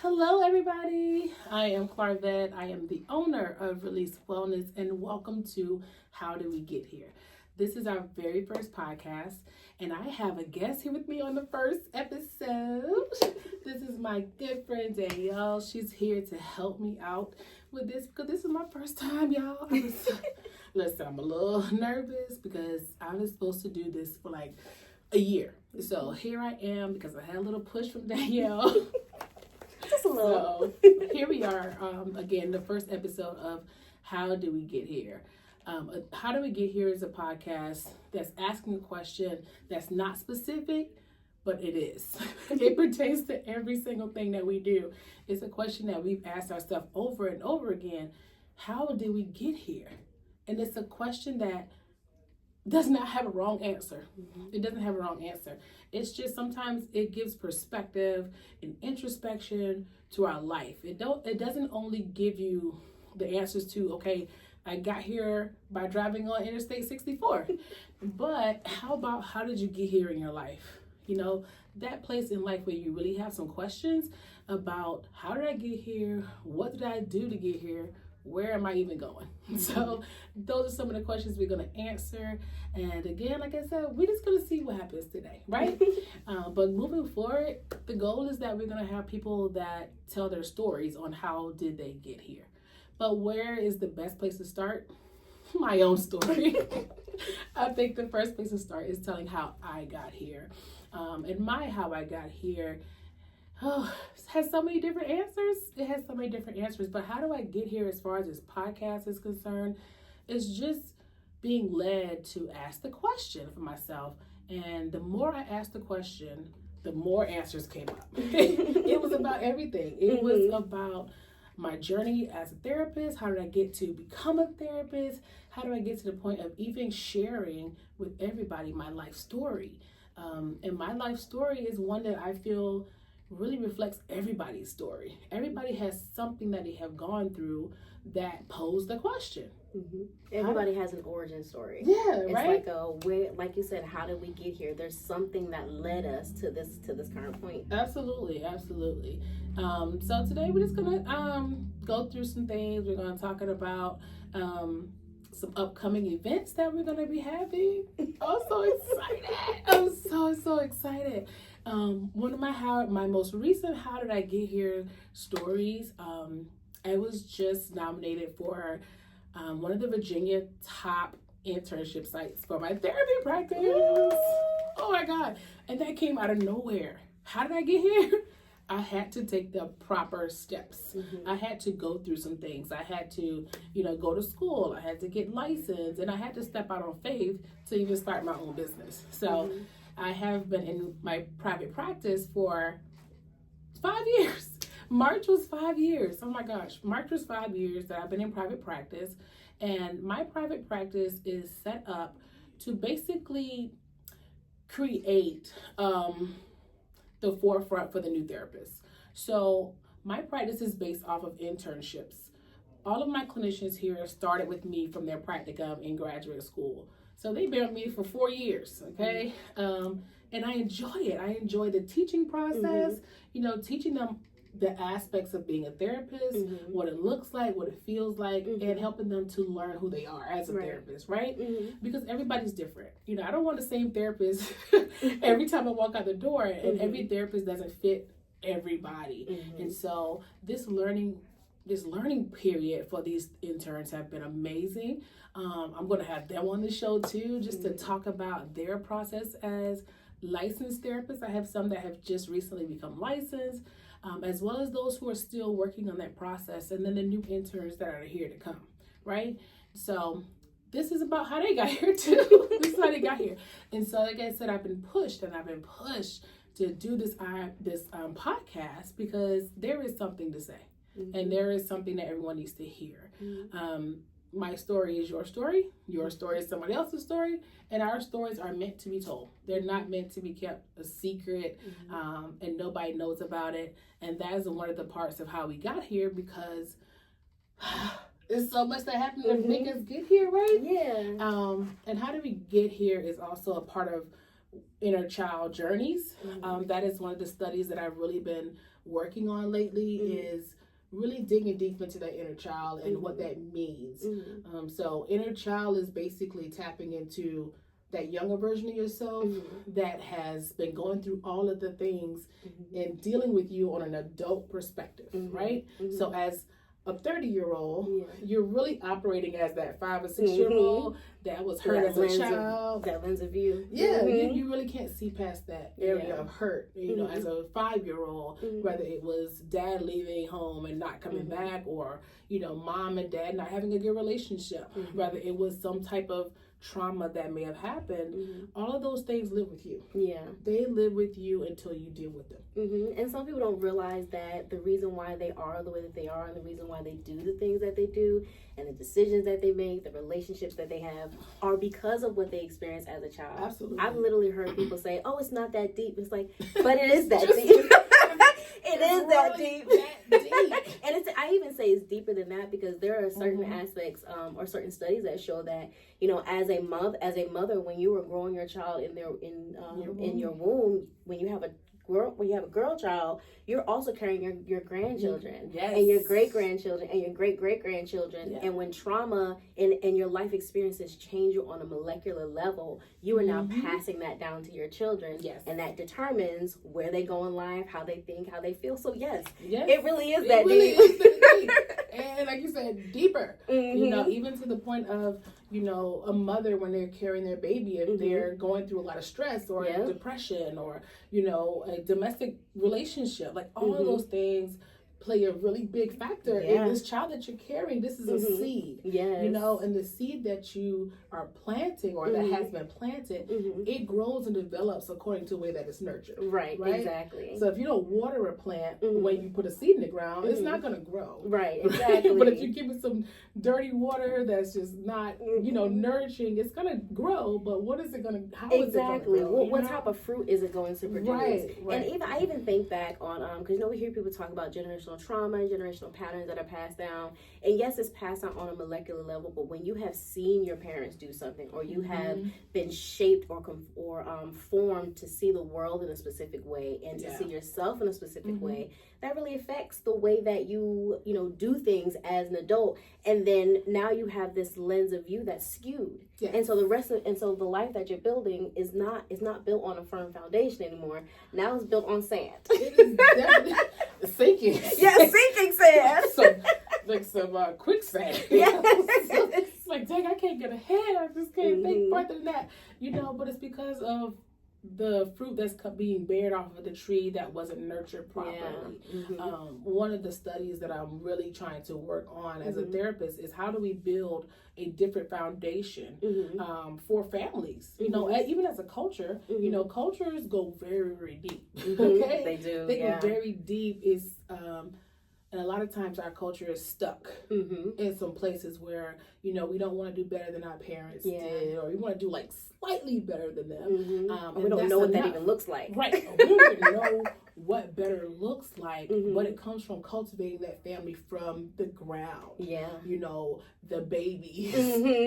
Hello, everybody. I am Clarvette. I am the owner of Release Wellness, and welcome to How Do We Get Here? This is our very first podcast, and I have a guest here with me on the first episode. This is my good friend Danielle. She's here to help me out with this because this is my first time, y'all. Listen, I'm a little nervous because I was supposed to do this for like a year. So here I am because I had a little push from Danielle. Just a little. So here we are, again, the first episode of How Do We Get Here? How Do We Get Here is a podcast that's asking a question that's not specific, but it is. It pertains to every single thing that we do. It's a question that we've asked ourselves over and over again. How did we get here? And it's a question that does not have a wrong answer. It doesn't have a wrong answer. It's just sometimes it gives perspective and introspection to our life. It doesn't only give you the answers to, okay, I got here by driving on Interstate 64. But how about how did you get here in your life? You know, that place in life where you really have some questions about how did I get here? What did I do to get here? Where am I even going? So those are some of the questions we're going to answer. And again, like I said, we're just going to see what happens today, right? But moving forward, the goal is that we're going to have people that tell their stories on how did they get here. But where is the best place to start? My own story. I think the first place to start is telling how I got here. And my how I got here has so many different answers. It has so many different answers. But how do I get here as far as this podcast is concerned? It's just being led to ask the question for myself. And the more I asked the question, the more answers came up. It was about everything. It was about my journey as a therapist. How did I get to become a therapist? How do I get to the point of even sharing with everybody my life story? And my life story is one that I feel really reflects everybody's story. Everybody has something that they have gone through that posed the question. Everybody has an origin story. Yeah, it's right? Like you said, how did we get here? There's something that led us to this current point. Absolutely. So today we're just gonna go through some things. We're gonna talk about some upcoming events that we're gonna be having. I'm so excited. I'm so excited. One of my most recent How Did I Get Here stories, I was just nominated for one of the Virginia top internship sites for my therapy practice. Oh my God. And that came out of nowhere. How did I get here? I had to take the proper steps. I had to go through some things. I had to, go to school. I had to get licensed, and I had to step out on faith to even start my own business. So I have been in my private practice for 5 years. March was 5 years. Oh my gosh. March was 5 years that I've been in private practice. And my private practice is set up to basically create the forefront for the new therapists. So my practice is based off of internships. All of my clinicians here started with me from their practicum in graduate school. So they've been with me for 4 years, okay? And I enjoy it. I enjoy the teaching process, teaching them the aspects of being a therapist, what it looks like, what it feels like, and helping them to learn who they are as a therapist, right? Because everybody's different. I don't want the same therapist every time I walk out the door, and every therapist doesn't fit everybody. And so this learning period for these interns have been amazing. I'm going to have them on the show too, just to talk about their process as licensed therapists. I have some that have just recently become licensed, as well as those who are still working on that process, and then the new interns that are here to come, right? So this is about how they got here too. This is how they got here. And so, like I said, I've been pushed to do this podcast because there is something to say. And there is something that everyone needs to hear. My story is your story. Your story is somebody else's story. And our stories are meant to be told. They're not meant to be kept a secret, and nobody knows about it. And that is one of the parts of how we got here, because there's so much that happened to make us get here, right? Yeah. And how do we get here is also a part of inner child journeys. That is one of the studies that I've really been working on lately, is really digging deep into that inner child and what that means. So inner child is basically tapping into that younger version of yourself that has been going through all of the things and dealing with you on an adult perspective, right? So as a 30-year-old, you're really operating as that 5 or 6-year-old that was hurt as a child. That lens of view. Yeah, you really can't see past that area of hurt. You know, as a 5-year-old, whether it was dad leaving home and not coming back, or, you know, mom and dad not having a good relationship, whether it was some type of trauma that may have happened, all of those things live with you. They live with you until you deal with them. And some people don't realize that the reason why they are the way that they are, and the reason why they do the things that they do, and the decisions that they make, the relationships that they have, are because of what they experienced as a child. Absolutely. I've literally heard people say, "Oh, it's not that deep." It's like, but it is that deep. It is that deep. And it's, I even say it's deeper than that, because there are certain aspects or certain studies that show that, you know, as a mother, when you were growing your child in your womb, when you have a girl child, you're also carrying your grandchildren and your great-grandchildren and your great-great-grandchildren. And when trauma and your life experiences change you on a molecular level, you are now passing that down to your children. And that determines where they go in life, how they think, how they feel. So yes. It really is that deep. And like you said, deeper. You know, even to the point of, you know, a mother, when they're carrying their baby, if they're going through a lot of stress or depression, or, you know, a domestic relationship, like all of those things play a really big factor in this child that you're carrying. This is a seed, you know, and the seed that you are planting, or that has been planted, it grows and develops according to the way that it's nurtured. Right? Exactly. So if you don't water a plant when you put a seed in the ground, it's not going to grow. Exactly. But if you give it some dirty water that's just not, you know, nourishing, it's going to grow. But what is it going to? How is it going to grow? What type of fruit is it going to produce? Right. And I even think back on because, you know, we hear people talk about generational trauma and generational patterns that are passed down, and yes, it's passed down on a molecular level, but when you have seen your parents do something, or you have been shaped or formed to see the world in a specific way, and to see yourself in a specific way, that really affects the way that you know, do things as an adult. And then now you have this lens of view that's skewed. And so the life that you're building is not built on a firm foundation anymore. Now it's built on sand. It is definitely sinking. Sinking sand. Like some quicksand. It's like, dang, I can't get ahead. I just can't think further than that. You know, but it's because of the fruit that's being bared off of the tree that wasn't nurtured properly. One of the studies that I'm really trying to work on as a therapist is, how do we build a different foundation for families? You know, even as a culture, you know, cultures go very, very deep. Okay, they do. They go very deep. It's and a lot of times our culture is stuck in some places where, you know, we don't want to do better than our parents did, or we want to do like slightly better than them. We don't know what that even looks like. Right. We don't even know what better looks like, but it comes from cultivating that family from the ground. You know, the babies,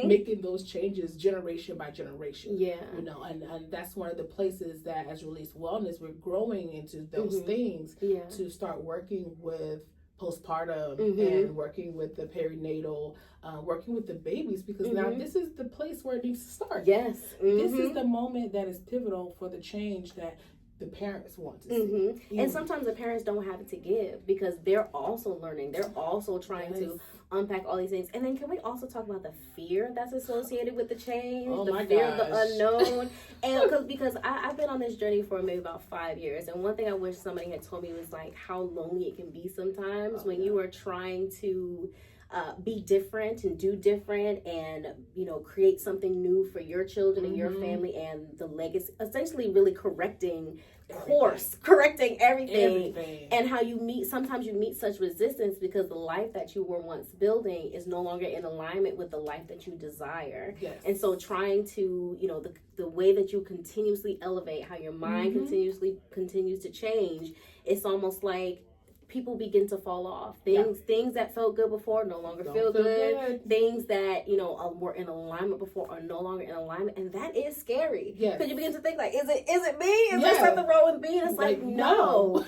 making those changes generation by generation. You know, and that's one of the places that, as Release Wellness, we're growing into those things to start working with postpartum and working with the perinatal, working with the babies, because now this is the place where it needs to start. This is the moment that is pivotal for the change that the parents want to see. And sometimes the parents don't have it to give, because they're also learning. They're also trying to unpack all these things. And then can we also talk about the fear that's associated with the change? The fear of the unknown. And because I've been on this journey for maybe about 5 years, and one thing I wish somebody had told me was like how lonely it can be sometimes when you are trying to be different and do different, and, you know, create something new for your children and your family, and the legacy, essentially really correcting everything. And how sometimes you meet such resistance because the life that you were once building is no longer in alignment with the life that you desire. And so trying to, you know, the way that you continuously elevate, how your mind continues to change, it's almost like people begin to fall off. Things that felt good before no longer feel good. Things that, you know, were in alignment before are no longer in alignment. And that is scary. Because you begin to think, like, is it me? Is there something wrong with me? And it's like no.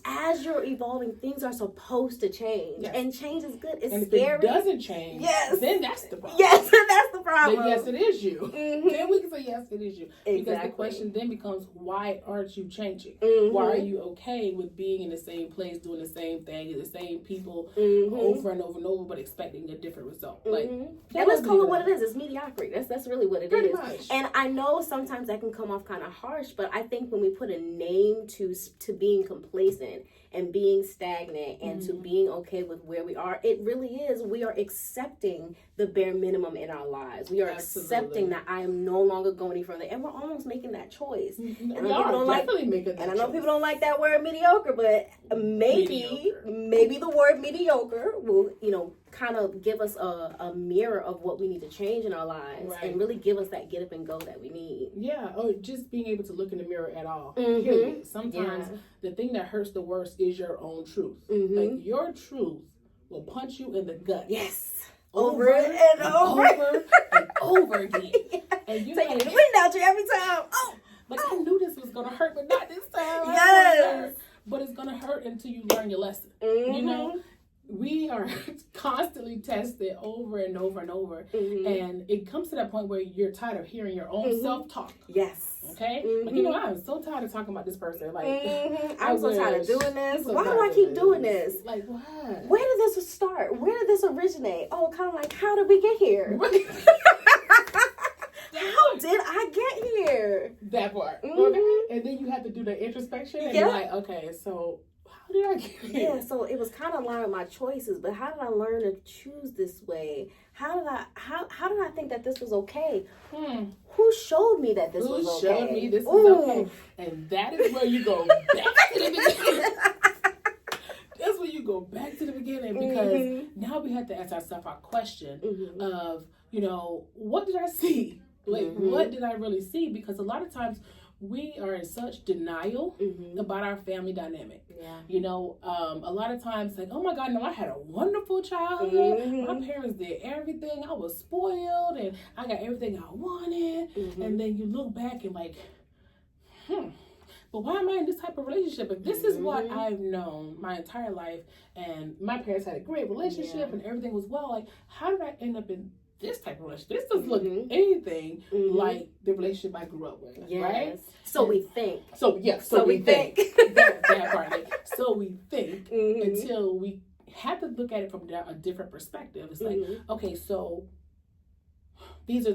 As you're evolving, things are supposed to change. And change is good. It's scary. If it doesn't change, then that's the problem. Yes, that's the problem. Then yes, it is you. Then we can say yes, it is you. Because the question then becomes, why aren't you changing? Why are you okay with being in the same place, doing the same thing, the same people over and over and over, but expecting a different result? Like, and let's call it what it is. It's mediocrity. That's really what it Pretty is. Much. And I know sometimes that can come off kind of harsh, but I think when we put a name to being complacent and being stagnant and to being okay with where we are, it really is. We are accepting the bare minimum in our lives. We are accepting that I am no longer going any further, and we're almost making that choice. And I know people don't like that word mediocre, but maybe the word mediocre will, you know, kind of give us a mirror of what we need to change in our lives and really give us that get up and go that we need. Or just being able to look in the mirror at all. Period. Sometimes the thing that hurts the worst is your own truth. Like, your truth will punch you in the gut. Over and over again. And you taking the wind out you every time. I knew this was gonna hurt, but not this time. But it's gonna hurt until you learn your lesson. You know, we are constantly tested over and over and over, and it comes to that point where you're tired of hearing your own self-talk. Okay? Like, you know, I'm so tired of talking about this person. Like, I'm so tired of doing this. Why do I keep doing this? Like, what? Where did this start? Where did this originate? Oh, kind of like, how did we get here? How did I get here? That part. Okay? And then you have to do the introspection and be like, okay, so how did I get here? So it was kind of aligned with my choices, but how did I learn to choose this way? How did I think that this was okay? Who showed me that this was okay? Who showed me this was okay? And that is where you go back to the beginning. That's where you go back to the beginning, because now we have to ask ourselves our question of, you know, what did I see? Like, what did I really see? Because a lot of times we are in such denial about our family dynamic. You know, a lot of times, like, oh my God, no, I had a wonderful childhood. My parents did everything. I was spoiled and I got everything I wanted. And then you look back and like, but why am I in this type of relationship? If this is what I've known my entire life, and my parents had a great relationship and everything was well, like, how did I end up in this type of relationship? This doesn't look anything like the relationship I grew up with, right? So we think. So we think. that part. Like, so we think until we have to look at it from a different perspective. It's like, okay, so these are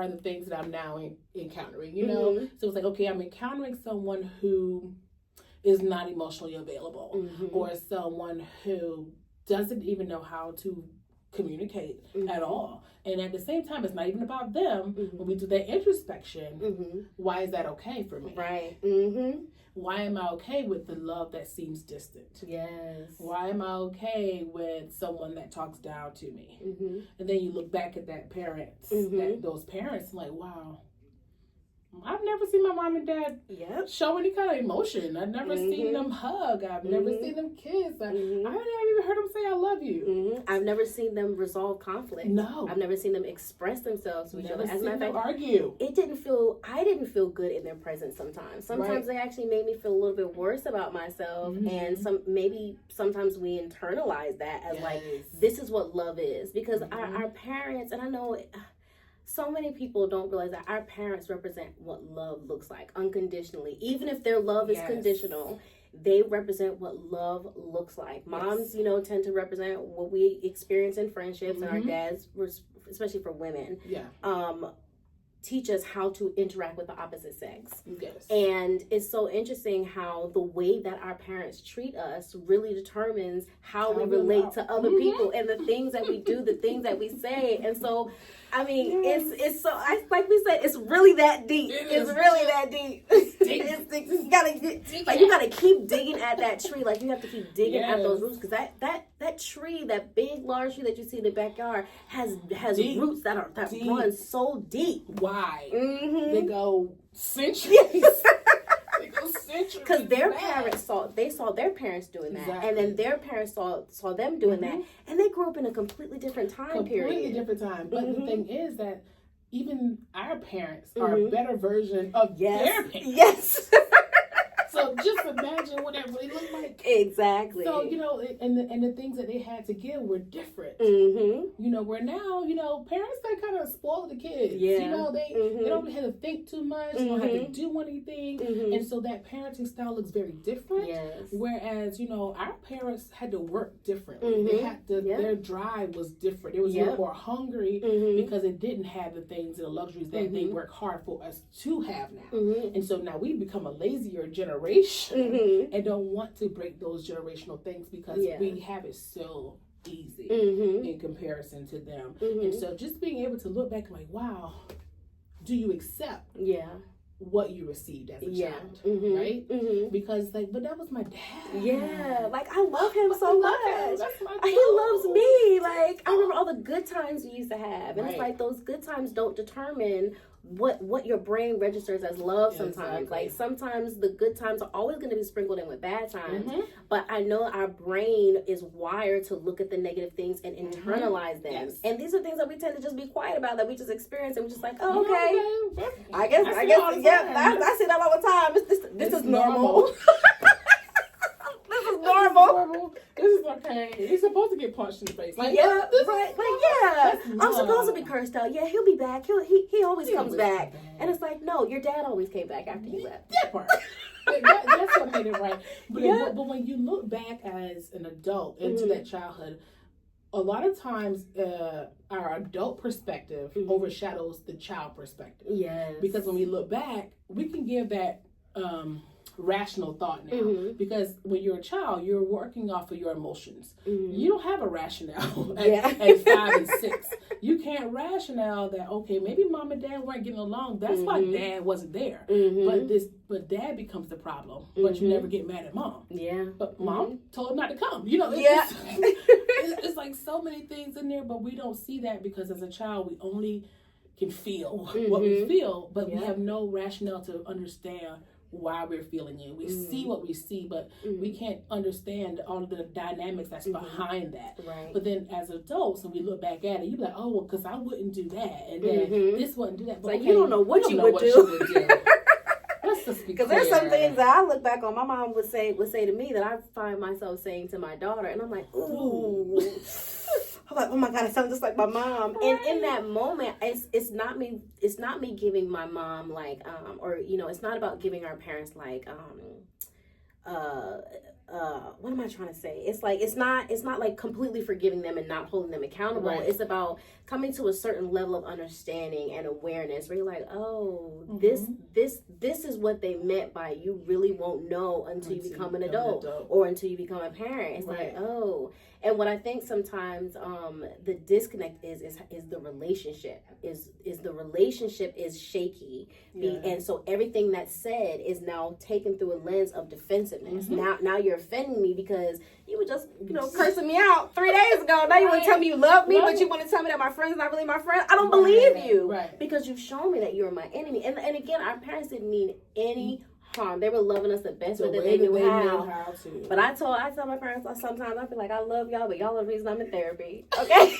the things that I'm now encountering, you know? So it's like, okay, I'm encountering someone who is not emotionally available, or someone who doesn't even know how to communicate at all. And at the same time, it's not even about them. When we do that introspection, why is that okay for me? Why am I okay with the love that seems distant? Why am I okay with someone that talks down to me? And then you look back at those parents, like, wow, I've never seen my mom and dad show any kind of emotion. I've never seen them hug. I've never seen them kiss. I haven't even heard them say I love you. I've never seen them resolve conflict. No. I've never seen them express themselves to each other. As a matter of fact, argue. I didn't feel good in their presence sometimes. Sometimes they actually made me feel a little bit worse about myself. And sometimes we internalize that as like, this is what love is. Because our parents, and I know so many people don't realize that our parents represent what love looks like unconditionally. Even if their love is conditional, they represent what love looks like. Moms, you know, tend to represent what we experience in friendships, and our dads, especially for women, teach us how to interact with the opposite sex. And it's so interesting how the way that our parents treat us really determines how we relate to other people, and the things that we do, the things that we say. And so, I mean, it's so, like we said, it's really that deep. It's really that deep. You gotta keep digging at that tree. Like, you have to keep digging at those roots, because that tree, that big large tree that you see in the backyard, has roots that run so deep. Why? They go centuries. They Because their parents saw their parents doing that, and then their parents saw them doing that, and they grew up in a completely different time period. Completely different time. But the thing is that even our parents are a better version of their parents. Yes. So just imagine what that really looked like. Exactly. So, and the things that they had to give were different. Where now, parents, they kind of spoil the kids. Yeah. They don't have to think too much. They don't have to do anything. And so that parenting style looks very different. Yes. Whereas, our parents had to work differently. They had to, their drive was different. It was a little more hungry because it didn't have the things and the luxuries that they work hard for us to have now. And so now we've become a lazier generation. And don't want to break those generational things because we have it so easy in comparison to them. And so just being able to look back like, wow, do you accept what you received as a child, right? Because but that was my dad. Yeah, I love him so much. He loves me. I remember all the good times we used to have, and it's those good times don't determine what your brain registers as love sometimes. Exactly. Sometimes the good times are always going to be sprinkled in with bad times. But I know our brain is wired to look at the negative things and internalize them. Yes. And these are things that we tend to just be quiet about, that we just experience, and we're just like, oh, okay. I guess, I see that all the time. This is normal. This is normal. This is okay. He's supposed to get punched in the face. I'm supposed to be cursed out. Yeah, he'll be back. He always comes back. And it's like, no, your dad always came back after you left. That part. That's what made it right. But when you look back as an adult into that childhood, a lot of times our adult perspective overshadows the child perspective. Yes. Because when we look back, we can give that rational thought now, because when you're a child, you're working off of your emotions. You don't have a rationale at 5 and 6. You can't rationale that, okay, maybe mom and dad weren't getting along. That's why dad wasn't there. But dad becomes the problem. But you never get mad at mom. Yeah. But mom told him not to come. It's like so many things in there, but we don't see that because as a child we only can feel what we feel, but we have no rationale to understand why we're feeling it. We see what we see, but we can't understand all of the dynamics that's behind that. Right. But then as adults, when we look back at it, you're like, oh, well, because I wouldn't do that, and then this wouldn't do that. But you don't know what you would do. Let's just be because there's some things that I look back on. My mom would say to me that I find myself saying to my daughter, and I'm like, ooh. I'm like, oh my God, I sound just like my mom. Right. And in that moment, it's not me giving my mom it's not about giving our parents what am I trying to say? It's not like completely forgiving them and not holding them accountable. Right. It's about coming to a certain level of understanding and awareness where you're like, oh, this is what they meant by you really won't know until you become an adult or until you become a parent. It's like, oh. And what I think sometimes the disconnect is the relationship the relationship is shaky, and so everything that's said is now taken through a lens of defensiveness. Now you're offending me because you were just cursing me out 3 days ago. Now you want to tell me you love me, but you want to tell me that my friend's not really my friend. I don't believe you because you've shown me that you're my enemy. And again, our parents didn't mean any harm. They were loving us the best way that they knew how to. But I tell my parents sometimes, I feel like I love y'all, but y'all are the reason I'm in therapy. Okay?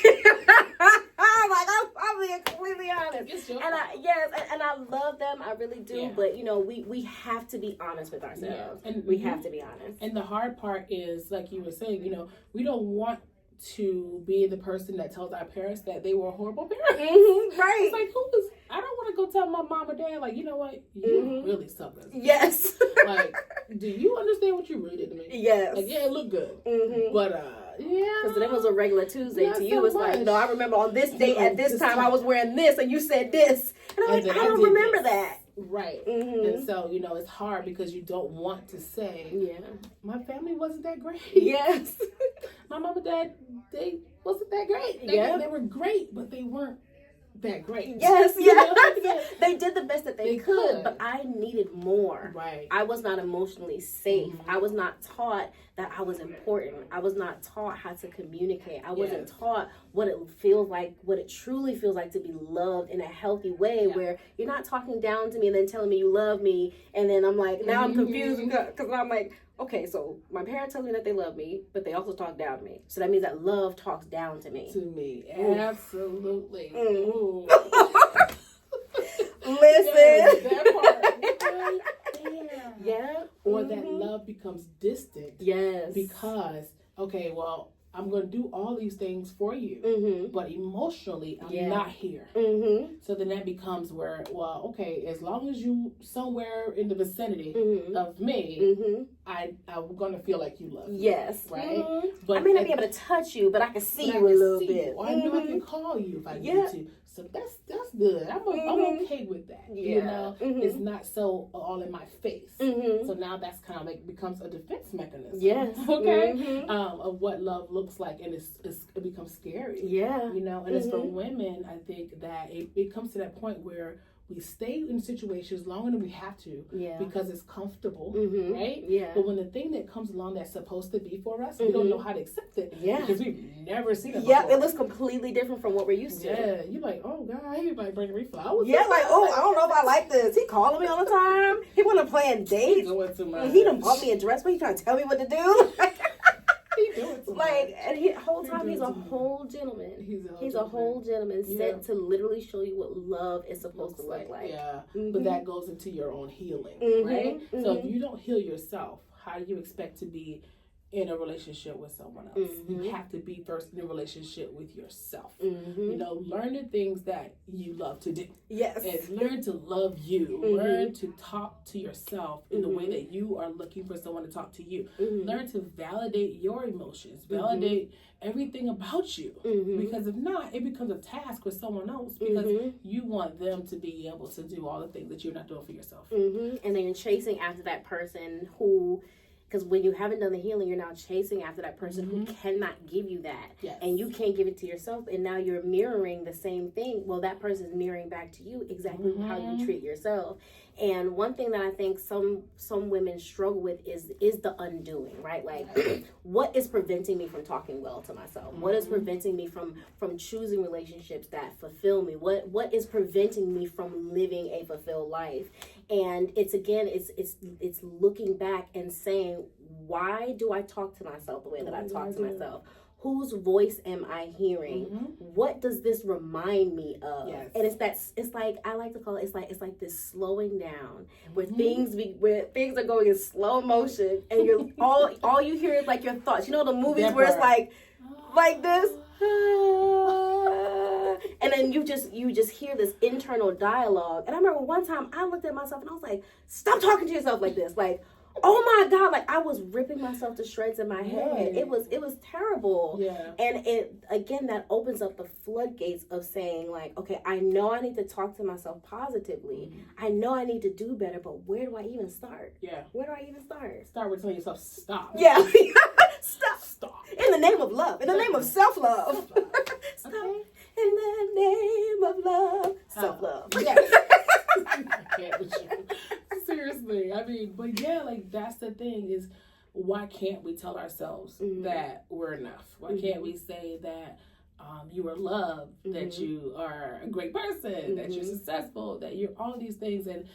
I'm being completely honest. And I love them. I really do. Yeah. But we have to be honest with ourselves. Yeah. And we have to be honest. And the hard part is, like you were saying, we don't want to be the person that tells our parents that they were horrible parents. Right. It's like, I don't want to go tell my mom or dad, like, you know what? You really suckers. Yes. Like, do you understand what you really did to me? Yes. Like, yeah, it looked good. But, because it was a regular Tuesday to you. It's like, no, I remember on this date at this time I was wearing this and you said this. And I'm like, I don't remember that. Right. And so, it's hard because you don't want to say, my family wasn't that great. Yes. My mom and dad, they wasn't that great. They were great, but they weren't that great. Yes, You know? yes. They did the best that they could, but I needed more. Right. I was not emotionally safe. Mm-hmm. I was not taught that I was important. I was not taught how to communicate. I wasn't taught what it feels like, what it truly feels like to be loved in a healthy way, where you're not talking down to me and then telling me you love me, and then I'm like, now I'm confused because I'm like, okay, so my parents tell me that they love me, but they also talk down to me. So that means that love talks down to me. Absolutely. Listen. That part. Yeah. Or that love becomes distant. Yes. Because, okay, well, I'm going to do all these things for you, but emotionally, I'm not here. So then that becomes where, well, okay, as long as you somewhere in the vicinity of me, I'm going to feel like you love me. Yes. Right? But I may not be able to touch you, but I can see you a little bit. I know I can call you if I need to. So that's good. I'm okay with that. Yeah. You know, it's not so all in my face. So now that's kind of like becomes a defense mechanism. Yes. Okay. Of what love looks like, and it becomes scary. Yeah. You know, and it's for women. I think that it comes to that point where we stay in situations longer than we have to because it's comfortable, right? Yeah. But when the thing that comes along that's supposed to be for us, we don't know how to accept it because we've never seen it before. Yeah, it looks completely different from what we're used to. Yeah, you're like, oh God, he might bring me flowers. Yeah, like, oh, I don't know if I like this. He calling me all the time. He want to plan dates. He done bought me a dress. What, you trying to tell me what to do? Like, and the whole time he's a whole gentleman. He's a whole gentleman sent to literally show you what love is supposed to look like. Yeah, but that goes into your own healing, right? So if you don't heal yourself, how do you expect to be in a relationship with someone else? You have to be first in a relationship with yourself. You know, learn the things that you love to do. Yes. And learn to love you. Learn to talk to yourself in the way that you are looking for someone to talk to you. Learn to validate your emotions. Validate everything about you. Because if not, it becomes a task for someone else because you want them to be able to do all the things that you're not doing for yourself. And then you're chasing after that person who... Because when you haven't done the healing, you're now chasing after that person who cannot give you that. Yes. And you can't give it to yourself. And now you're mirroring the same thing. Well, that person is mirroring back to you exactly how you treat yourself. And one thing that I think some women struggle with is the undoing, right? Like, what is preventing me from talking well to myself? What is preventing me from choosing relationships that fulfill me? What is preventing me from living a fulfilled life? And it's looking back and saying, why do I talk to myself the way that I talk to myself? Whose voice am I hearing? What does this remind me of? Yes. And it's like I like to call it. It's like this slowing down where things are going in slow motion, and you're all you hear is like your thoughts. You know the movies where it's like this, and then you just hear this internal dialogue. And I remember one time I looked at myself and I was like, "Stop talking to yourself like this!" Like, oh my God, like I was ripping myself to shreds in my head. It was terrible. Yeah. And it again that opens up the floodgates of saying like, okay, I know I need to talk to myself positively. I know I need to do better, but where do I even start? Yeah. Where do I even start? Start with telling yourself stop. Yeah. Stop. In the name of love. In the name of self-love. Stop. Okay. In the name of love. Self-love. Yes. I can't with you. Seriously, I mean, but yeah, like that's the thing is, why can't we tell ourselves that we're enough? Why can't we say that you are loved, that you are a great person, that you're successful, that you're all these things, and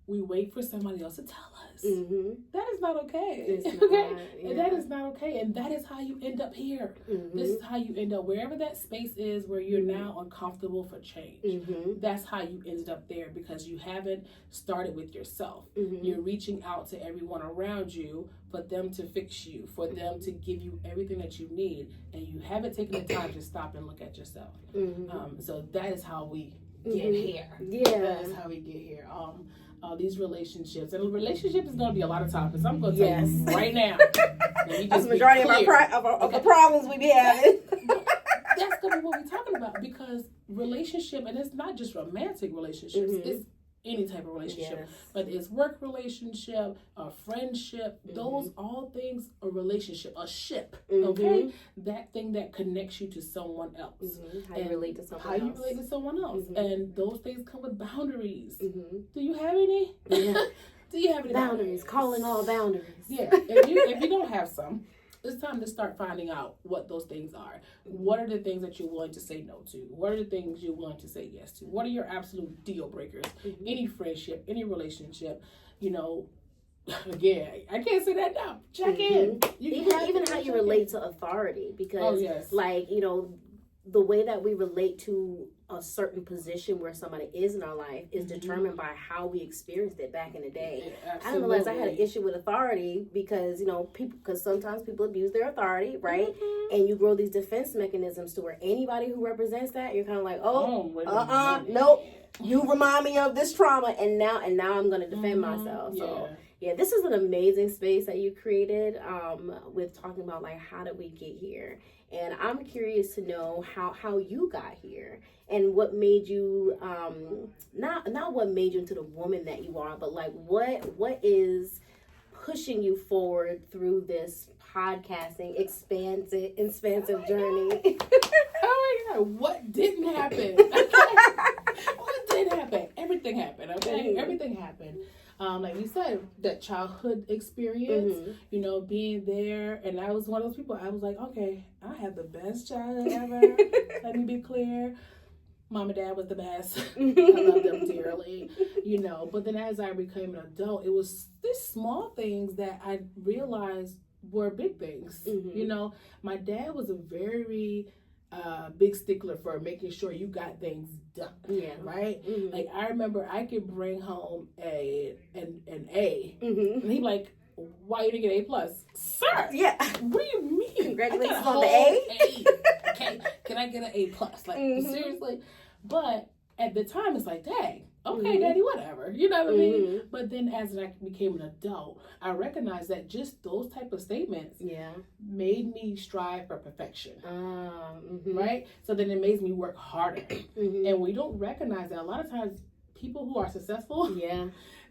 we wait for somebody else to tell us. That is not okay. It's okay, and that is not okay, and that is how you end up here. This is how you end up wherever that space is where you're now uncomfortable for change. That's how you ended up there because you haven't started with yourself. You're reaching out to everyone around you for them to fix you, for them to give you everything that you need, and you haven't taken the time to stop and look at yourself. So that is how we get here. Yeah, that is how we get here. These relationships, and relationship is going to be a lot of topics. I'm going to tell you right now. That's the majority of the problems we be having. That's going to be what we're talking about because relationship, and it's not just romantic relationships. It's any type of relationship, Yes. whether it's work relationship, a friendship, those all things, a relationship, a ship, okay? That thing that connects you to someone else. How you relate to someone else. How you relate to someone else. And those things come with boundaries. Do you have any? Yeah. Do you have any boundaries? Calling all boundaries. Yeah. If you don't have some, it's time to start finding out what those things are. What are the things that you're willing to say no to? What are the things you're willing to say yes to? What are your absolute deal breakers? Any friendship, any relationship, you know, again, I can't say that now. Check in. Even how you relate to authority, because like, you know, the way that we relate to a certain position where somebody is in our life is determined by how we experienced it back in the day. I realized I had an issue with authority because, you know, because sometimes people abuse their authority, right? And you grow these defense mechanisms to where anybody who represents that, you're kind of like, nope, you remind me of this trauma, and now I'm going to defend myself. So yeah, this is an amazing space that you created with talking about like how did we get here. And I'm curious to know how you got here and what made you not what made you into the woman that you are, but like what is pushing you forward through this podcasting expansive journey. Oh my God, what didn't happen? What did happen? Everything happened, okay? Everything happened. Like you said, that childhood experience, you know, being there. And I was one of those people, I was like, okay, I have the best childhood ever. Let me be clear. Mom and dad was the best. I love them dearly, you know. But then as I became an adult, it was these small things that I realized were big things. You know, my dad was a very big stickler for making sure you got things done. Yeah. Right? Like I remember I could bring home an A and he'd be like, why you didn't get A plus? Sir! Yeah. What do you mean? Congratulations on the A. Okay, can I get an A plus? Like seriously? But at the time it's like, dang, okay, daddy, whatever. You know what I mean? But then as I became an adult, I recognized that just those type of statements made me strive for perfection. Right? So then it makes me work harder. And we don't recognize that a lot of times people who are successful,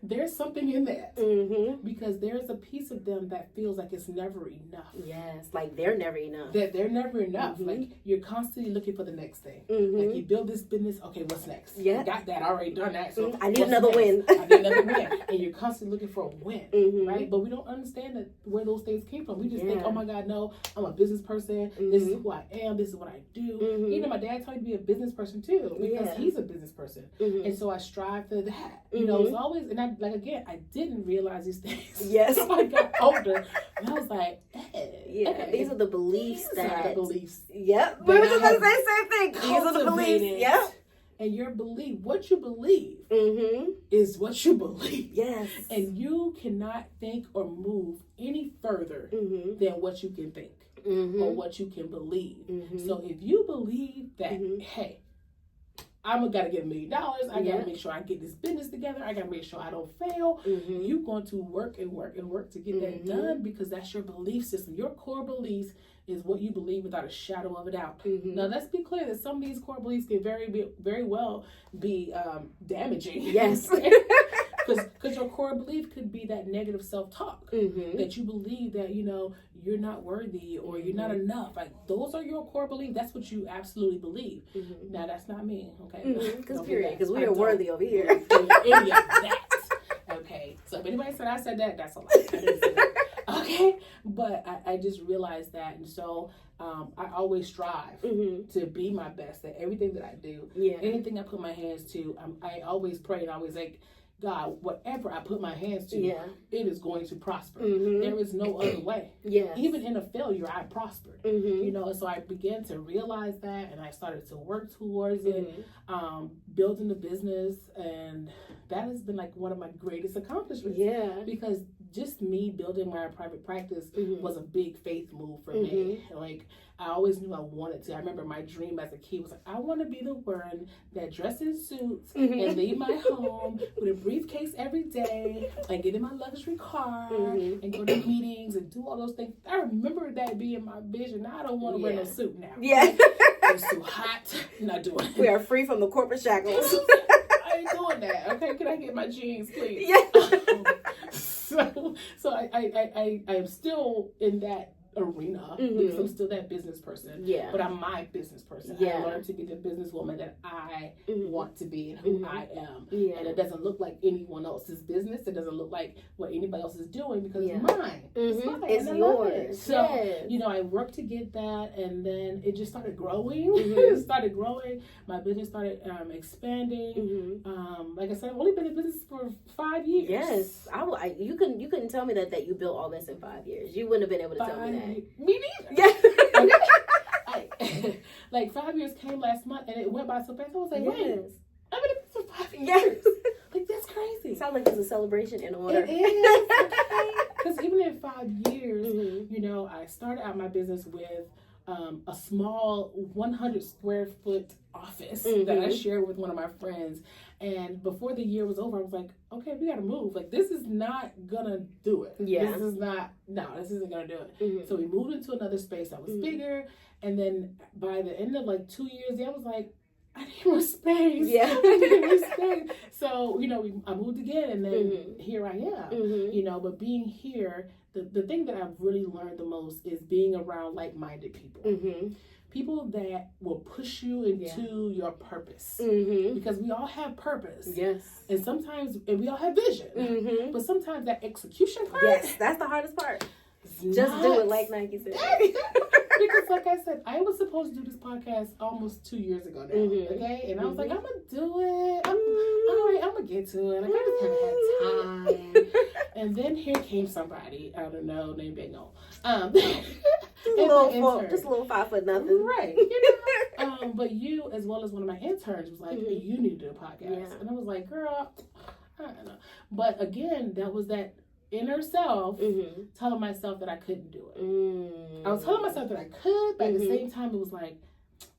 there's something in that. Because there's a piece of them that feels like it's never enough. Yes, like they're never enough. That they're never enough. Like you're constantly looking for the next thing. Like you build this business, okay, what's next? Yeah. Got that, already done that. So I need another win. I need another win. And you're constantly looking for a win. Right? But we don't understand that where those things came from. We just think, oh my God, no, I'm a business person. This is who I am. This is what I do. You know, my dad told me to be a business person too, because he's a business person. And so I strive for that. You know, it's always, and I didn't realize these things. Yes. So I got older and I was like, hey, okay. These are the beliefs beliefs. Yep. We were just going to say the same thing. These are the beliefs. Yep. And your belief, what you believe is what you believe. Yes. And you cannot think or move any further than what you can think or what you can believe. So if you believe that, hey, I'm gotta get $1 million. I gotta make sure I get this business together. I gotta make sure I don't fail. You're going to work and work and work to get that done, because that's your belief system. Your core beliefs is what you believe without a shadow of a doubt. Now let's be clear that some of these core beliefs can very well be damaging. Yes. Because your core belief could be that negative self-talk, that you believe that, you know, you're not worthy or you're not enough. Like, those are your core beliefs. That's what you absolutely believe. Now, that's not me, okay? Because we are worthy over here. Any of that. Okay, so if anybody said I said that, that's a lie. I didn't say that. Okay, but I just realized that, and so I always strive to be my best at everything that I do. Anything I put my hands to, I always pray and always like, God, whatever I put my hands to, it is going to prosper. There is no other way. Even in a failure, I prospered. You know, so I began to realize that, and I started to work towards it, building the business, and that has been like one of my greatest accomplishments. Because just me building my private practice was a big faith move for me. Like, I always knew I wanted to. I remember my dream as a kid was like, I want to be the one that dresses suits and leave my home with a briefcase every day and get in my luxury car and go to meetings and do all those things. I remember that being my vision. Now I don't want to wear no suit now. It's too hot. I'm not doing it. We are free from the corporate shackles. I ain't doing doing that. Okay, can I get my jeans, please? Yeah. So I am still in that arena because I'm still that business person. Yeah. But I'm my business person. Yeah. I learned to be the businesswoman that I want to be and who I am. Yeah. And it doesn't look like anyone else's business. It doesn't look like what anybody else is doing because Yeah. it's mine. It's mine. It's and I love yours. it. So, Yes. I worked to get that, and then it just started growing. It started growing. My business started expanding. Like I said, I've only been in business for 5 years. Yes. You couldn't tell me that you built all this in 5 years. You wouldn't have been able to tell me that. Me neither. Yeah. Like 5 years came last month, and it went by so fast. I was like, Yes. wait, I've been in business for 5 years. Yes. Like, that's crazy. It sounds like it's a celebration in order. It is. Because even in 5 years, I started out my business with a small 100 square foot office that I shared with one of my friends. And before the year was over, I was like, okay, we got to move. Like, this is not going to do it. Yeah. This isn't going to do it. So we moved into another space that was bigger. And then by the end of like 2 years, I was like, I need more space. Yeah. I need more space. So, I moved again, and then here I am. But being here, the thing that I've really learned the most is being around like-minded people. People that will push you into your purpose. Because we all have purpose. Yes. And we all have vision. But sometimes that execution part. Yes, that's the hardest part. Just do it like Nike said. Because like I said, I was supposed to do this podcast almost 2 years ago now. Okay? And I was like, I'm going to do it. All right, I'm going to get to it. Like, I just haven't had time. And then here came somebody, I don't know, named Bingo. Just a little 5 foot nothing. Right. But you, as well as one of my interns, was like, you need to do a podcast. Yeah. And I was like, girl, I don't know. But again, that was that inner self telling myself that I couldn't do it. I was telling myself that I could, but at the same time, it was like,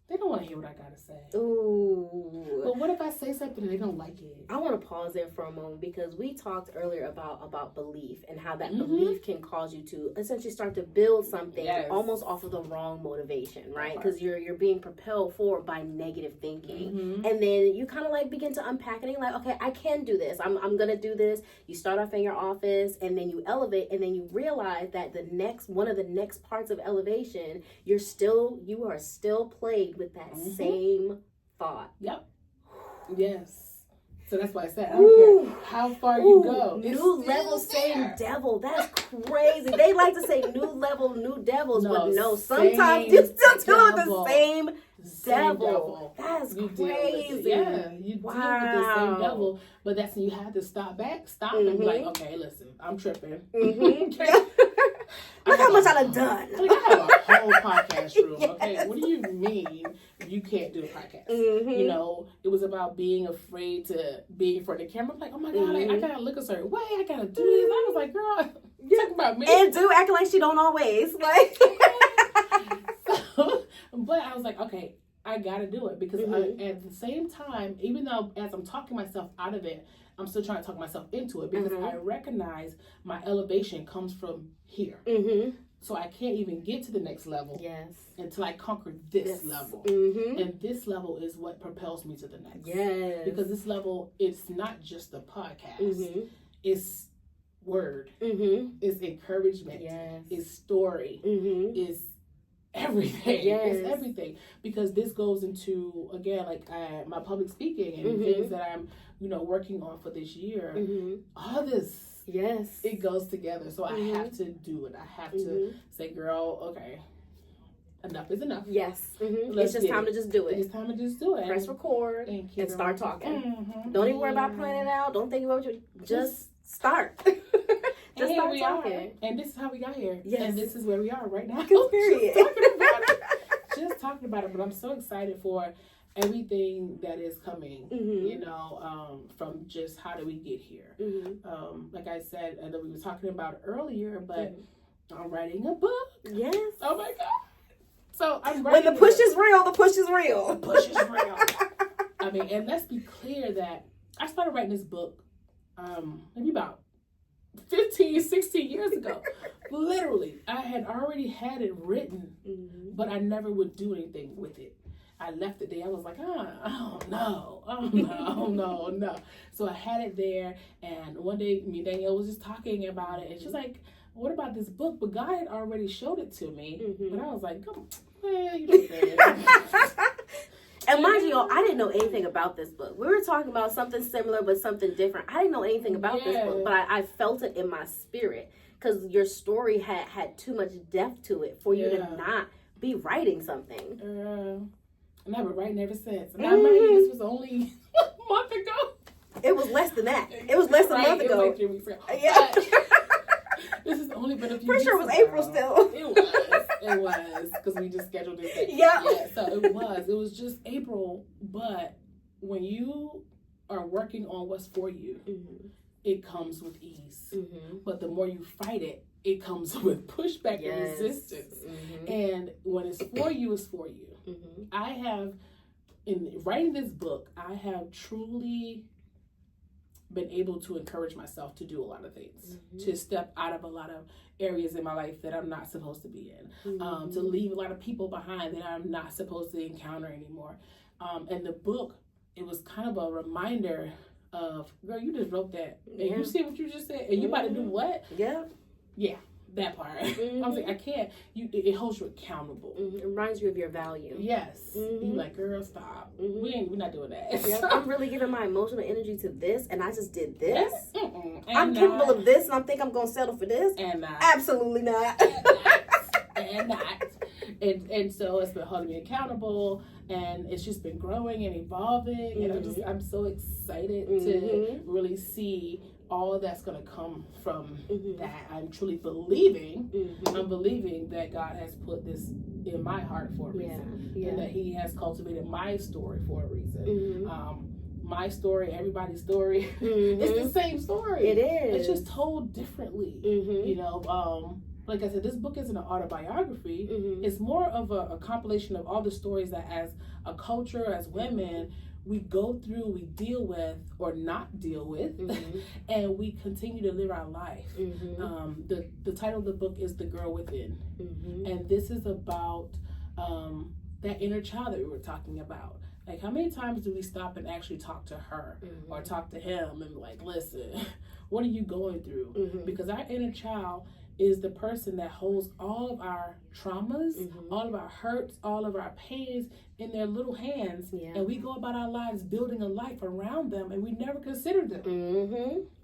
they don't want to hear what I got to say. Ooh. But what if I say something and they don't like it? I want to pause there for a moment because we talked earlier about belief and how that belief can cause you to essentially start to build something almost off of the wrong motivation, right? Because you're being propelled forward by negative thinking. And then you kind of like begin to unpack it and you're like, okay, I can do this. I'm going to do this. You start off in your office and then you elevate and then you realize that one of the next parts of elevation, you are still plagued with that same thought. Yep. Yes. So that's why I said, I don't care how far you go. New level, same devil. That's crazy. They like to say new level, new devils, but no, sometimes you still deal with the same devil. That's crazy. Yeah, you deal with the same devil, but that's when you have to stop and be like, okay, listen, I'm tripping. Look how much I done. Like, I have a whole podcast room, okay? What do you mean you can't do a podcast? It was about being afraid to be in front of the camera. I'm like, oh my God, I gotta look a certain way. I gotta do this. I was like, girl, talk about me. And do acting like she don't always. Like. But I was like, okay, I gotta do it because at the same time, even though as I'm talking myself out of it, I'm still trying to talk myself into it because I recognize my elevation comes from here. So I can't even get to the next level until I conquer this level. And this level is what propels me to the next. Yes. Because this level, it's not just the podcast. It's word. It's encouragement. It's story. It's everything. It's everything. Because this goes into, again, like my public speaking and things that I'm, working on for this year. All this. Yes. It goes together. So I have to do it. I have to say, girl, okay, enough is enough. Yes. It's just time to just do it. It's time to just do it. Press record and start talking. Don't even worry about planning it out. Don't think about just start. Just start talking. And this is how we got here. Yes. And this is where we are right now. Period. Just talking about it. But I'm so excited for everything that is coming, from just how do we get here. Like I said, that we were talking about earlier, but I'm writing a book. Yes. Oh my God. So I'm writing. When the push is real, the push is real. The push is real. I mean, and let's be clear that I started writing this book maybe about 15, 16 years ago. Literally, I had already had it written, but I never would do anything with it. I left it there. I was like, oh no. So I had it there, and one day me and Danielle was just talking about it, and she's like, what about this book? But God had already showed it to me, but I was like, come on, you don't say it. And mind you, I didn't know anything about this book. We were talking about something similar, but something different. I didn't know anything about this book, but I felt it in my spirit, because your story had too much depth to it for you to not be writing something. And I've been writing ever since. And I remember this was only a month ago. It was less than that. It was less than a month ago. It was like 3 weeks ago. Yeah. This has only been a few Pretty weeks sure it was ago. April still. It was. Because we just scheduled it. Yeah. So it was just April. But when you are working on what's for you, it comes with ease. But the more you fight it, it comes with pushback and resistance. And when it's for you, it's for you. I have, in writing this book, I have truly been able to encourage myself to do a lot of things, to step out of a lot of areas in my life that I'm not supposed to be in, to leave a lot of people behind that I'm not supposed to encounter anymore. And the book, it was kind of a reminder of, girl, you just wrote that. And you see what you just said? And you about to do what? Yeah. That part. I was like, I can't. It holds you accountable. It reminds you of your value. Yes. You like, girl, stop. We're not doing that. I'm really giving my emotional energy to this, and I just did this. I'm not capable of this, and I think I'm going to settle for this. And not. Absolutely not. And not. And so it's been holding me accountable, and it's just been growing and evolving. And I'm so excited to really see all that's going to come from that. I'm truly believing, I'm believing that God has put this in my heart for a reason, and that He has cultivated my story for a reason. My story, everybody's story, it's the same story. It is. It's just told differently. You know, like I said, this book isn't an autobiography. It's more of a compilation of all the stories that, as a culture, as women, we go through, we deal with or not deal with, and we continue to live our life. The title of the book is The Girl Within. And this is about that inner child that we were talking about. Like, how many times do we stop and actually talk to her or talk to him and be like, listen, what are you going through? Because our inner child is the person that holds all of our traumas, all of our hurts, all of our pains in their little hands. And we go about our lives building a life around them, and we never consider them.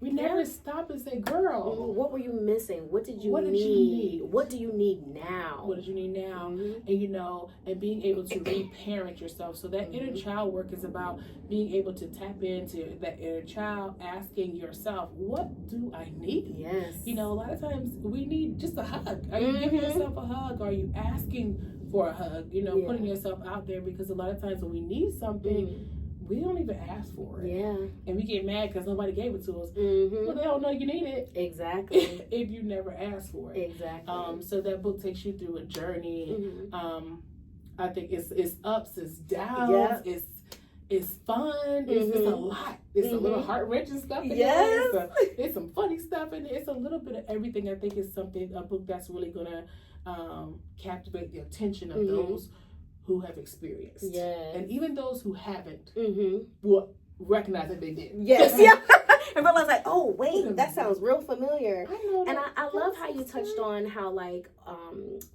We never stop and say, girl, what were you missing? What did you need? What do you need now? What did you need now? And, you know, and being able to reparent yourself. So that inner child work is about being able to tap into that inner child, asking yourself, what do I need? You know, a lot of times we need just a hug. Are you giving yourself a hug? Are you asking for a hug? You know, putting yourself out there, because a lot of times when we need something, we don't even ask for it. And we get mad because nobody gave it to us. Well, they don't know you need it. Exactly. If you never asked for it. Exactly. So that book takes you through a journey. I think it's ups, it's downs, it's fun, it's a lot. It's a little heart-wrenching stuff in there. It's some funny stuff in there. It's a little bit of everything. I think it's a book that's really gonna captivate the attention of those who have experienced. And even those who haven't will recognize that they did. And realize, like, oh wait, that sounds real familiar. I know that. And I love how you touched on how, like,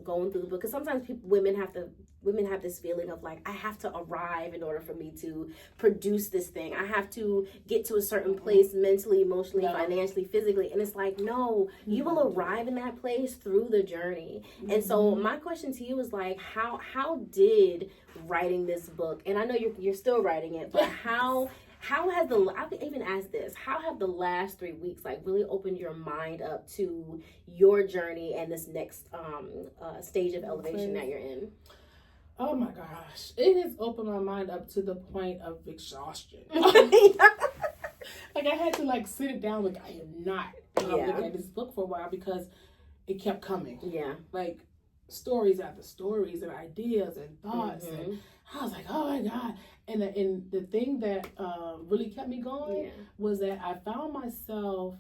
going through the book, because sometimes women have this feeling of like, I have to arrive in order for me to produce this thing. I have to get to a certain place mentally, emotionally, financially, physically. And it's like, no, you will arrive in that place through the journey. And so my question to you is like, how did writing this book, and I know you're still writing it, but how has I could even ask this, how have the last 3 weeks like really opened your mind up to your journey and this next stage of elevation that you're in? Oh my gosh, it has opened my mind up to the point of exhaustion. Like, I had to like sit it down, like, I am not looking at this book for a while, because it kept coming. Like, stories after stories and ideas and thoughts, and I was like, oh my God. And the thing that really kept me going was that I found myself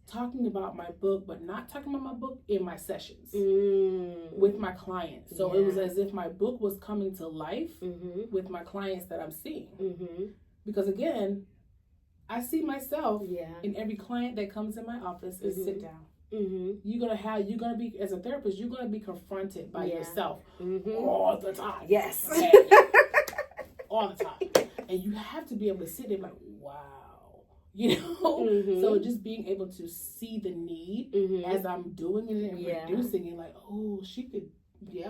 talking about my book, but not talking about my book in my sessions with my clients. So it was as if my book was coming to life with my clients that I'm seeing. Because again, I see myself in every client that comes in my office is sit down. You're gonna be, as a therapist, you're gonna be confronted by yourself all the time. Yes. Okay? All the time. And you have to be able to sit there like, wow. You know? So just being able to see the need as I'm doing it and reducing it, like, oh, she could,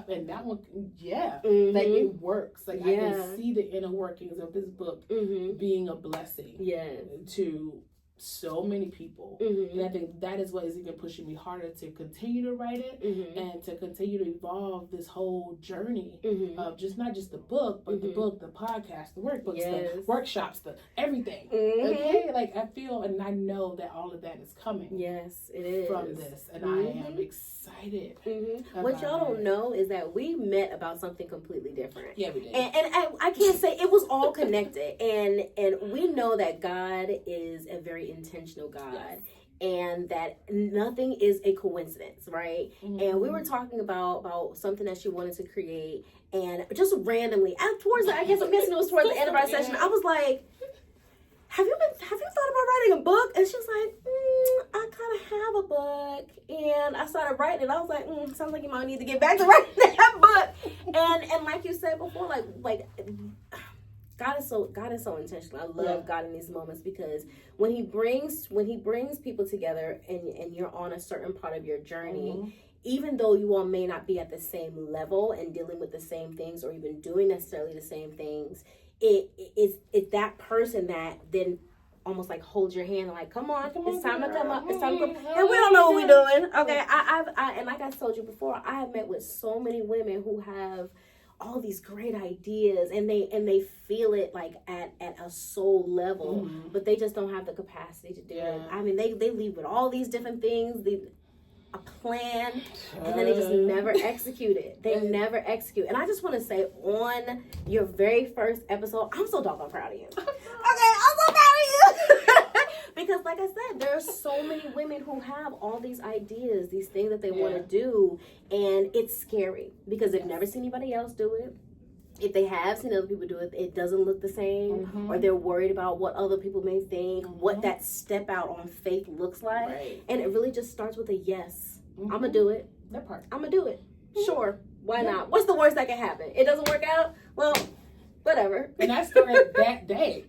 and that one, like it works. Like I can see the inner workings of this book being a blessing to so many people. And I think that is what is even pushing me harder to continue to write it and to continue to evolve this whole journey of just not just the book, but the book, the podcast, the workbooks, the workshops, the everything. Okay, like I feel and I know that all of that is coming. Yes, it is from this, and I am excited. What y'all don't know is that we met about something completely different. Yeah, we did. And I can't say it was all connected, and we know that God is a very intentional God, and that nothing is a coincidence, right? And we were talking about something that she wanted to create, and just randomly, I guess it was towards the end of our session, I was like, have you thought about writing a book? And she was like, I kind of have a book. And I started writing it. I was like, sounds like you might need to get back to writing that book. And like you said before, like God is so intentional. I love God in these moments, because when he brings people together and you're on a certain part of your journey, even though you all may not be at the same level and dealing with the same things or even doing necessarily the same things, it's that person that then almost like holds your hand and like, come on, it's time to come up, it's time to come. And we don't know what we're doing. Okay, I and like I told you before, I have met with so many women who have all these great ideas, and they feel it like at a soul level, but they just don't have the capacity to do it. I mean, they leave with all these different things, a plan, and then they just never execute it. They never execute. And I just want to say, on your very first episode, I'm so doggone proud of you. Okay, I'm so proud of you. Because like I said, there are so many women who have all these ideas, these things that they want to do, and it's scary because they've never seen anybody else do it. If they have seen other people do it, it doesn't look the same, or they're worried about what other people may think, what that step out on faith looks like. Right. And it really just starts with a yes. I'm going to do it. That part. I'm going to do it. Sure. Why not? What's the worst that can happen? It doesn't work out? Well, whatever. And I started that day.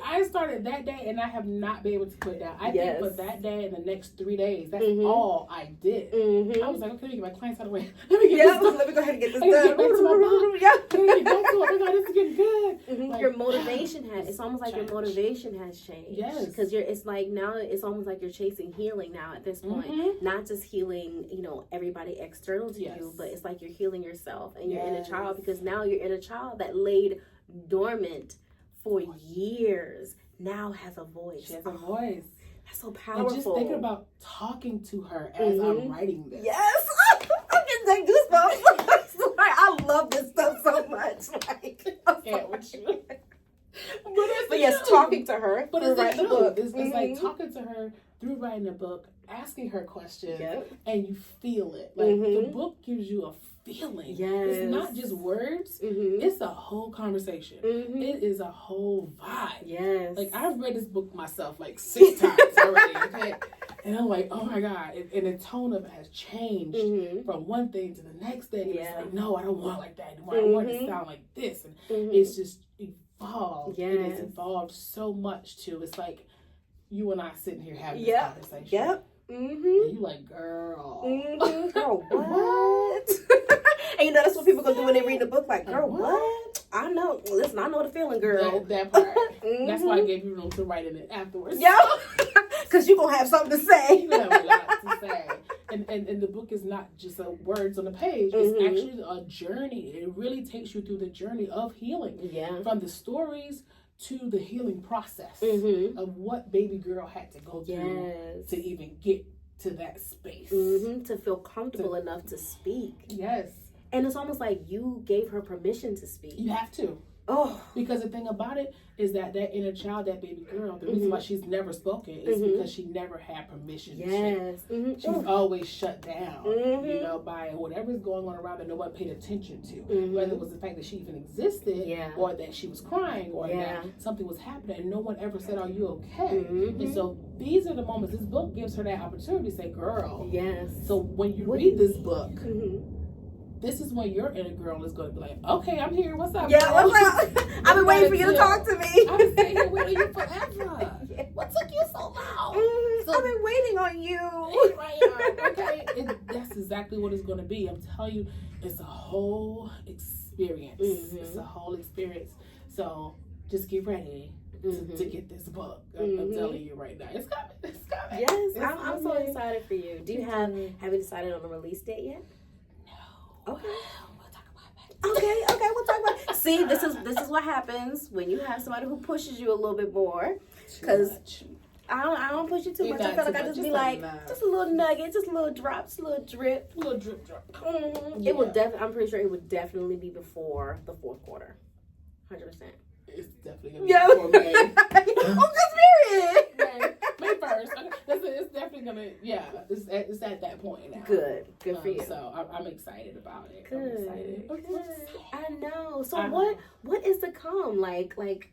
I started that day, and I have not been able to put it down. I think for that day and the next 3 days, that's all I did. I was like, okay, let me get my clients out of the way. Let me get this done. Let me go ahead and get this done. Let me get back to my book. Let me get back to it. Oh my God, this is getting good. Like, your motivation it's almost like your motivation has changed. Yes. Because it's like now it's almost like you're chasing healing now at this point. Not just healing, everybody external to you, but it's like you're healing yourself and your inner child, because now your inner child that laid dormant for years now has a voice. She has a voice. That's so powerful. And just thinking about talking to her as I'm writing this. Yes. I'm getting goosebumps. I love this stuff so much. With you. But yes, talking to her. But it's writing the book. It's like talking to her through writing the book, asking her questions, and you feel it. Like the book gives you a feeling. It's not just words. It's a whole conversation. It is a whole vibe. Like I've read this book myself like 6 times already. Okay, and I'm like, oh my God, and the tone of it has changed from one thing to the next thing. It's like, no, I don't want it like that anymore. I want it to sound like this, and it's just evolved. And it's evolved so much too. It's like you and I sitting here having this conversation. And you like, girl. Girl, what? And that's what people gonna do when they read the book. Like, girl, what? I know. Listen, I know the feeling, girl. That part. That's why I gave you room to write in it afterwards. Because you're gonna have something to say. You have a lot to say. And the book is not just words on the page. It's actually a journey. It really takes you through the journey of healing. From the stories to the healing process of what baby girl had to go through to even get to that space. To feel comfortable enough to speak. And it's almost like you gave her permission to speak. You have to. Oh. Because the thing about it is that inner child, that baby girl, the reason why she's never spoken is because she never had permission to. She's always shut down, you know, by whatever's going on around that nobody paid attention to. Whether it was the fact that she even existed, or that she was crying, or that something was happening, and no one ever said, "Are you okay?" And so these are the moments. This book gives her that opportunity to say, "Girl." Yes. So when you read this book, this is when your inner girl is going to be like, "Okay, I'm here. What's up?" Yeah, what's up? I've been waiting for you to talk to me. I've been sitting here waiting you forever. What took you so long? So, I've been waiting on you. Okay, that's exactly what it's going to be. I'm telling you, it's a whole experience. It's a whole experience. So just get ready to get this book. I'm telling you right now, it's coming. It's coming. Yes, I'm so excited for you. Do you have you decided on a release date yet? Okay. We'll talk about that. Okay, we'll talk about it. See, this is what happens when you have somebody who pushes you a little bit more. Because I don't push you too much. I feel like I just be like, just a little nugget, just a little drop, just a little drip. A little drip drop. It will I'm pretty sure it would definitely be before the fourth quarter. 100%. It's definitely going to be before May. I'm just period. May 1st. It's definitely going to, it's at that point now. Good for you. So I'm excited about it. Good. I'm excited. I know. So what is to come? Like,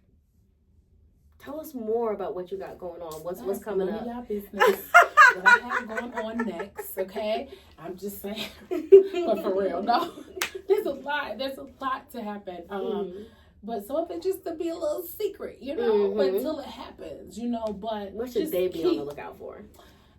tell us more about what you got going on. What's coming up? Y'all business. What I have going on next, okay? I'm just saying. But for real, no. There's a lot to happen. But some of it just to be a little secret, you know, until it happens, you know. But what should they be on the lookout for?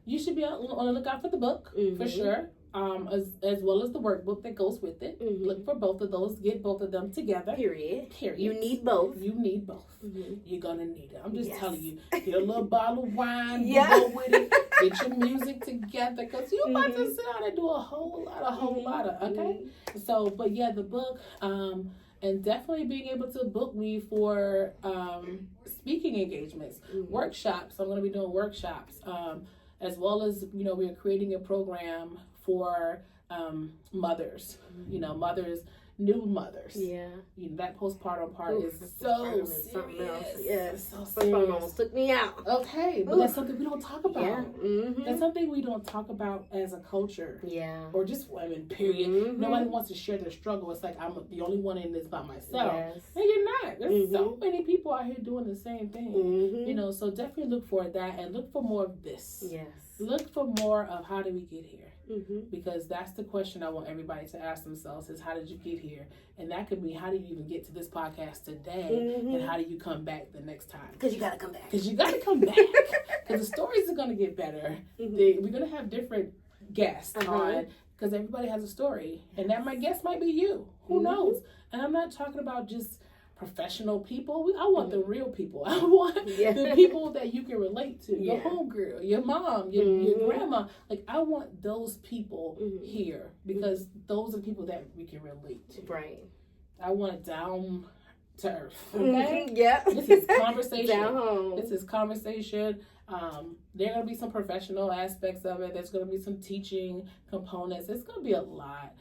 You should be on the lookout for the book, for sure. As well as the workbook that goes with it. Look for both of those. Get both of them together. Period. You need both. You're gonna need it. I'm just telling you. Get a little bottle of wine. Go with it. Get your music together, because you're about to sit down and do a whole lot of. Okay. So, but yeah, the book. And definitely being able to book me for speaking engagements, workshops. I'm going to be doing workshops, as well as, you know, we're creating a program for mothers, you know, new mothers. Yeah. You know, that postpartum part is so something else. serious. Yeah. It's so Postpartum serious. almost took me out. Okay, but that's something we don't talk about. Yeah. That's something we don't talk about as a culture. Yeah. Or just women, period. Nobody wants to share their struggle. It's like, I'm the only one in this by myself. Yes. And you're not. There's so many people out here doing the same thing. You know, so definitely look for that, and look for more of this. Yes. Look for more of how did we get here? Because that's the question I want everybody to ask themselves, is how did you get here? And that could be, how do you even get to this podcast today? And how do you come back the next time? Because you got to come back. Because the stories are going to get better. We're going to have different guests on, because everybody has a story. And that guest might be you. Who knows? And I'm not talking about just professional people. I want the real people. I want the people that you can relate to. Your homegirl, your mom, your grandma. Like, I want those people here, because those are people that we can relate to. Right. I want it down to earth. Okay? Yeah. This is conversation. Down home. This is conversation. There are going to be some professional aspects of it. There's going to be some teaching components. It's going to be a lot.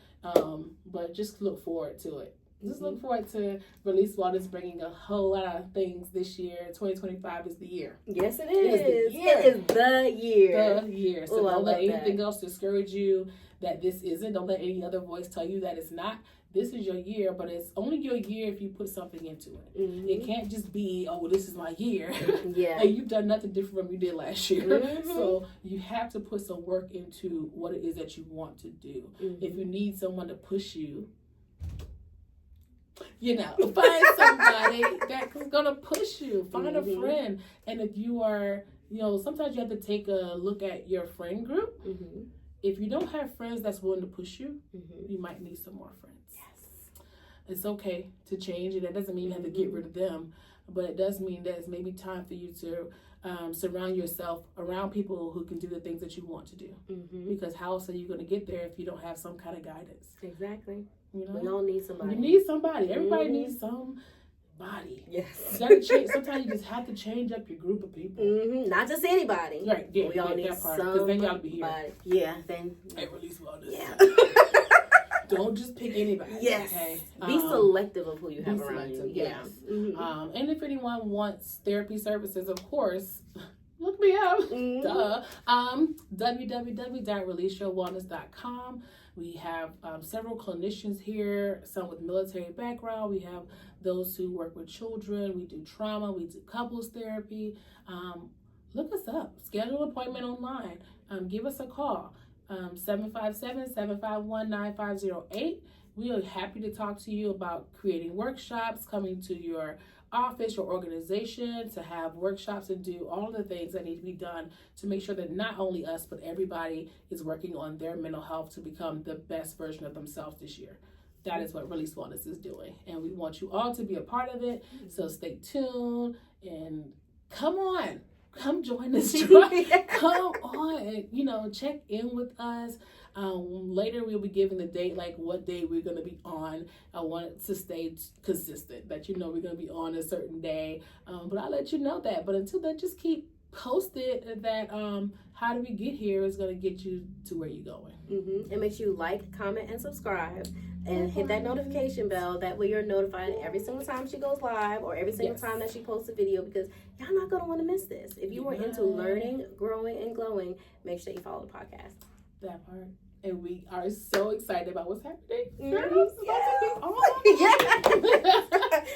But just look forward to it. Just look forward to Release Waters bringing a whole lot of things this year. 2025 is the year. Yes, it is. It is the year. The year. So don't let anything else discourage you that this isn't. Don't let any other voice tell you that it's not. This is your year, but it's only your year if you put something into it. It can't just be, oh, this is my year. Yeah. And you've done nothing different from you did last year. So you have to put some work into what it is that you want to do. If you need someone to push you, you know, find somebody that's going to push you. Find a friend. And if you are, you know, sometimes you have to take a look at your friend group. If you don't have friends that's willing to push you, you might need some more friends. Yes. It's okay to change, and that doesn't mean you have to get rid of them, but it does mean that it's maybe time for you to surround yourself around people who can do the things that you want to do. Because how else are you going to get there if you don't have some kind of guidance? Exactly. You know? We all need somebody. You need somebody. Everybody needs somebody. Yes. You gotta change. Sometimes you just have to change up your group of people. Not just anybody. Right. Yeah. We all need that part. Because then y'all be here. Yeah. Then. Hey, Release Waters. Yeah. Don't just pick anybody. Yes. Okay? Be selective of who you have around you. Yes. Yeah. Mm-hmm. And if anyone wants therapy services, of course, look me up. Mm-hmm. Duh. www.releaseyourwellness.com. We have several clinicians here, some with military background. We have those who work with children. We do trauma. We do couples therapy. Look us up. Schedule an appointment online. Give us a call. 757-751-9508. We are happy to talk to you about creating workshops, coming to your office or organization to have workshops and do all the things that need to be done to make sure that not only us, but everybody is working on their mental health to become the best version of themselves this year. That is what Release Wellness is doing. And we want you all to be a part of it. So stay tuned and come on. Come join us. Come on and, check in with us. Later we'll be giving the date, like what day we're going to be on. I want it to stay consistent, that we're going to be on a certain day. But I'll let you know that. But until then, just keep posted that how do we get here is going to get you to where you're going. Mm-hmm. And make sure you like, comment, and subscribe. And hit that notification bell. That way you're notified every single time she goes live or every single time that she posts a video, because y'all not going to want to miss this. If you are into learning, growing, and glowing, make sure you follow the podcast. That part. And we are so excited about what's happening.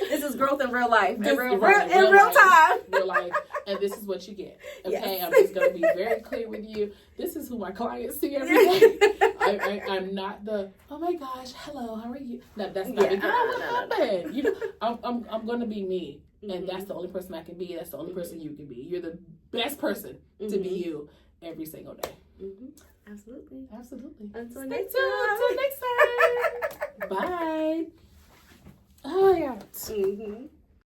This is growth in real life. In real life, time. Real life. And this is what you get. Okay? Yes. I'm just going to be very clear with you. This is who my clients see every day. I'm not the, oh my gosh, hello, how are you? No, that's not it. What happened? I'm going to be me. And that's the only person I can be. That's the only person you can be. You're the best person to be you every single day. Absolutely. Until Stay next tuned. time. Bye. Oh, yeah.